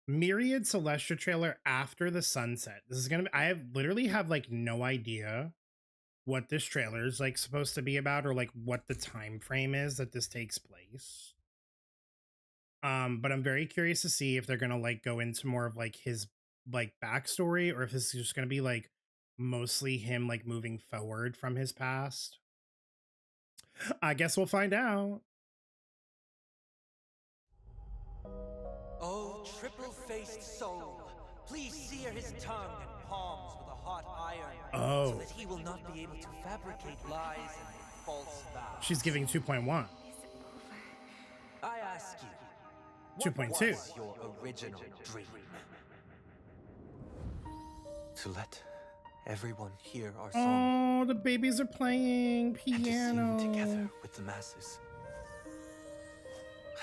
Myriad Celestia trailer after the sunset. This is gonna be, I have literally have like no idea what this trailer is like supposed to be about, or like what the time frame is that this takes place. But I'm very curious to see if they're gonna like go into more of like his like backstory, or if this is just gonna be like mostly him like moving forward from his past. I guess we'll find out. Oh, triple-faced soul, please sear his tongue and palms with a hot iron, so Oh, that he will not be able to fabricate lies and false vows. she's giving 2.1. I ask you, what 2.2. was your original dream? To let everyone hear our song Oh, the babies are playing and to piano. sing together with the masses.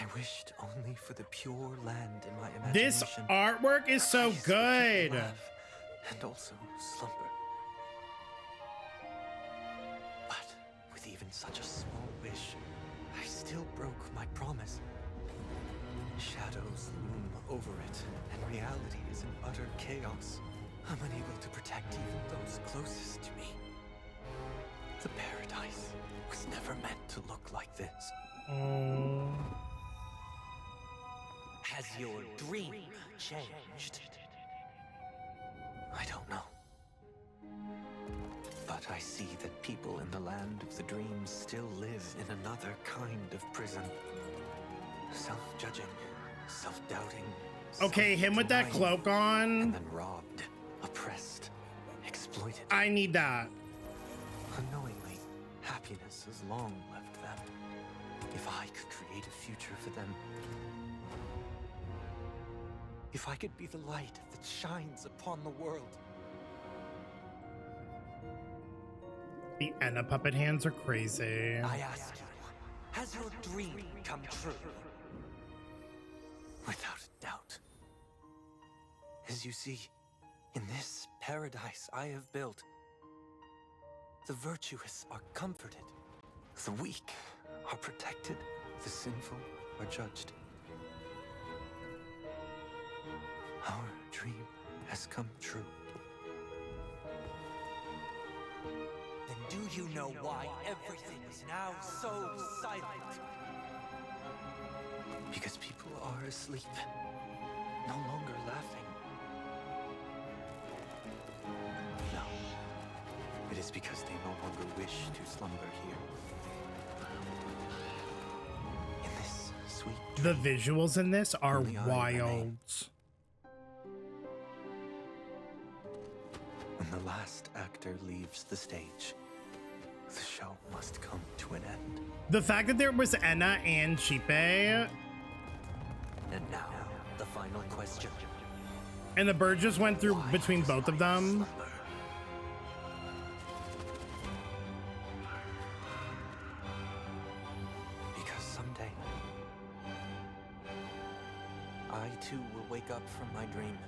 I wished only for the pure land in my imagination. This artwork is so place where people good. laugh and also slumber. But with even such a small wish, I still broke my promise. Shadows loom over it, and reality is in utter chaos. I'm unable to protect even those closest to me. The paradise was never meant to look like this. Oh. Has your dream changed? I don't know. But I see that people in the land of the dreams still live in another kind of prison. Self-judging, self-doubting. Okay, him with that self-denying, cloak on. and then robbed, oppressed, exploited. I need that. Unknowingly, happiness has long left them. If I could create a future for them. If I could be the light that shines upon the world. The Enna puppet hands are crazy. I ask you, has your dream come true? Without a doubt. As you see, in this paradise I have built, the virtuous are comforted, the weak are protected, the sinful are judged. Our dream has come true. Then do you know why everything is now so silent? Because people are asleep, no longer laughing. No, it is because they no longer wish to slumber here. In this sweet The dream, visuals in this are only I wild. remain. When the last actor leaves the stage, the show must come to an end. The fact that there was Enna and Chipe, and And now, the final question. the bird just went through Why between does both of life them. slumber? Because someday, I too will wake up from my dream.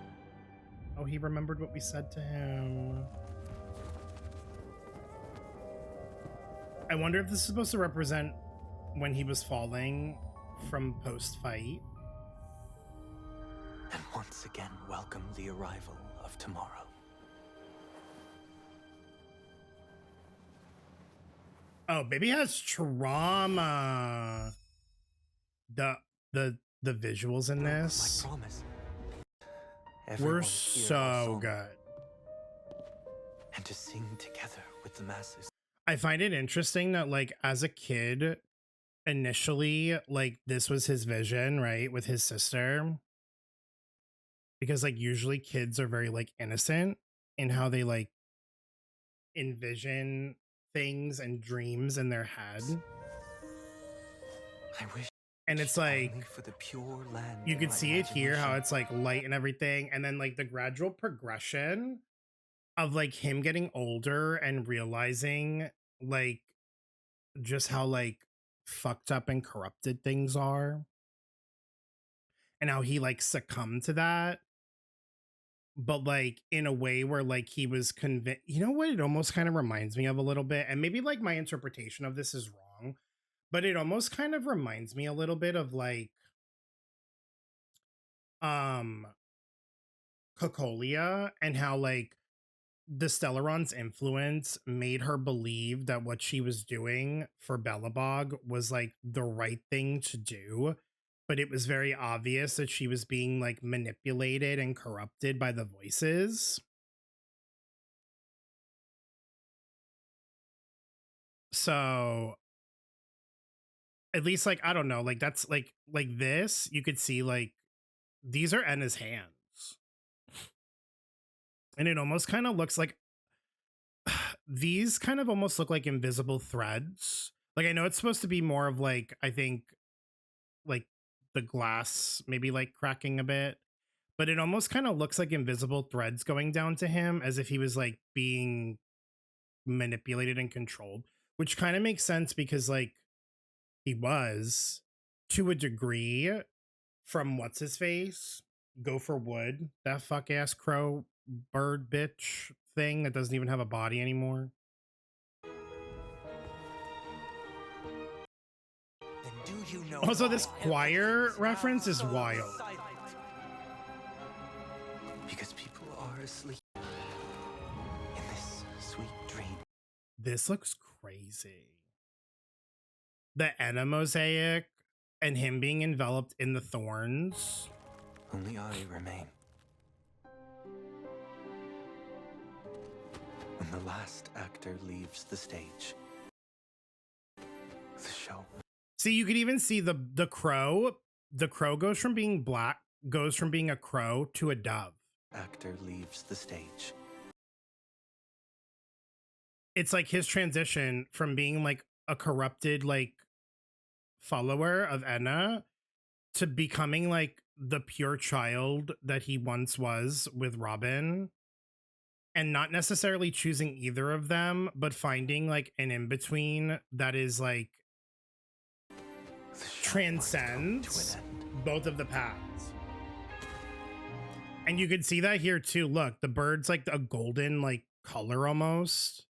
Oh, he remembered what we said to him. I wonder if this is supposed to represent when he was falling from post-fight. And once again welcome the arrival of tomorrow. Oh, baby has trauma. The visuals in Broke this my promise. were Everyone hear our so song, good. and to sing together with the masses. I find it interesting that like as a kid, initially, like this was his vision, right, with his sister. Because like usually kids are very like innocent in how they like envision things and dreams in their head. I wish And it's only like for the pure land you in could my see it here how imagination. it's like light and everything, and then like the gradual progression of like him getting older and realizing like just how like fucked up and corrupted things are, and how he like succumbed to that, but like in a way where like he was convinced. You know what it almost kind of reminds me of a little bit, and maybe like my interpretation of this is wrong, but it almost kind of reminds me a little bit of like Cocolia and how like the Stellaron's influence made her believe that what she was doing for Belobog was like the right thing to do, but it was very obvious that she was being like manipulated and corrupted by the voices. So at least like I don't know, like that's like this, you could see like these are Enna's hands. And it almost kind of looks like these kind of almost look like invisible threads. Like I know it's supposed to be more of like I think like the glass maybe like cracking a bit, but it almost kind of looks like invisible threads going down to him as if he was like being manipulated and controlled, which kind of makes sense because like he was to a degree from what's his face, go for wood, that fuck ass crow bird bitch thing that doesn't even have a body anymore. Then do you know Also, why this choir reference is wild. silent? Because people are asleep in this sweet dream. This looks crazy. The Enna mosaic and him being enveloped in the thorns. Only I remain. When the last actor leaves the stage, the show. See, you could even see the crow. The crow goes from being black, goes from being a crow to a dove. Actor leaves the stage. It's like his transition from being like a corrupted like follower of Enna to becoming like the pure child that he once was with Robin, and not necessarily choosing either of them, but finding like an in between that is like The show transcends must come to an end. both of the paths. And you can see that here too. Look, the bird's like a golden like color almost.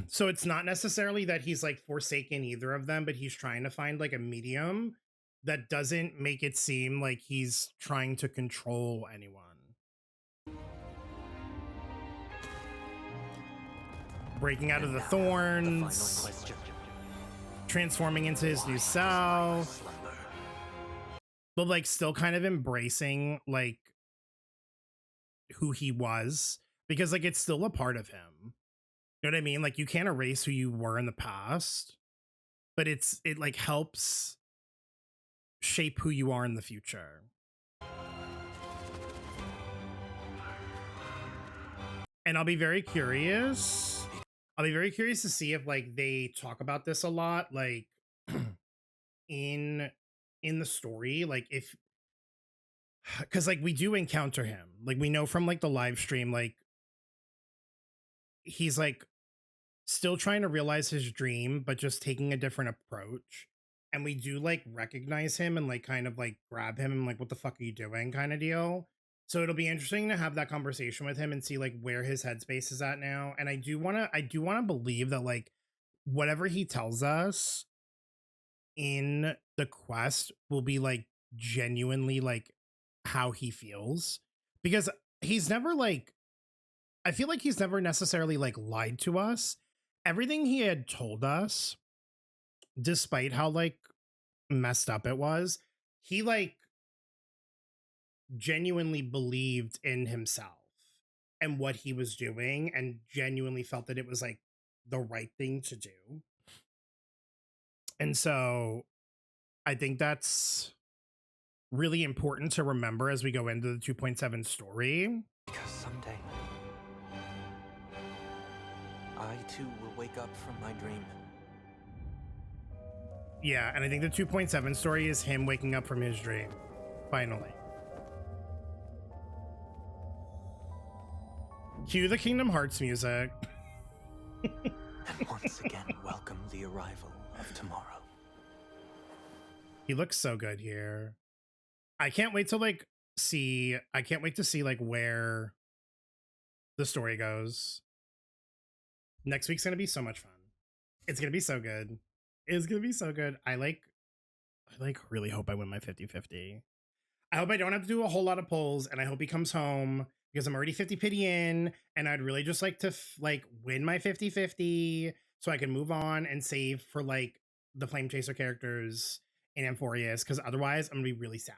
So it's not necessarily that he's like forsaken either of them, but he's trying to find like a medium that doesn't make it seem like he's trying to control anyone. Breaking out of And the now, the final thorns, question. transforming into his Why new must I self, slumber? but like still kind of embracing like who he was, because like it's still a part of him. You know what I mean? Like you can't erase who you were in the past, but it like helps shape who you are in the future. And I'll be very curious. I'll be very curious to see if like they talk about this a lot, like in the story, like if because like we do encounter him, like we know from like the live stream, like he's like still trying to realize his dream, but just taking a different approach. And we do like recognize him and like kind of like grab him and like, what the fuck are you doing kind of deal. So it'll be interesting to have that conversation with him and see like where his headspace is at now. And I do want to believe that like whatever he tells us in the quest will be like genuinely like how he feels, because he's never like, I feel like he's never necessarily like lied to us. Everything he had told us, despite how like messed up it was, he like genuinely believed in himself and what he was doing and genuinely felt that it was like the right thing to do. And so I think that's really important to remember as we go into the 2.7 story. Because someday, I too will wake up from my dream. Yeah, and I think the 2.7 story is him waking up from his dream. Finally. Cue the Kingdom Hearts music. And once again, welcome the arrival of tomorrow. He looks so good here. I can't wait to like see, I can't wait to see like where the story goes. Next week's gonna be so much fun. It's gonna be so good. It's gonna be so good. I like really hope I win my 50-50. I hope I don't have to do a whole lot of polls, and I hope he comes home because I'm already 50 pity in, and I'd really just like to like win my 50-50 so I can move on and save for like the Flame Chaser characters in Amphorius, because otherwise I'm gonna be really sad.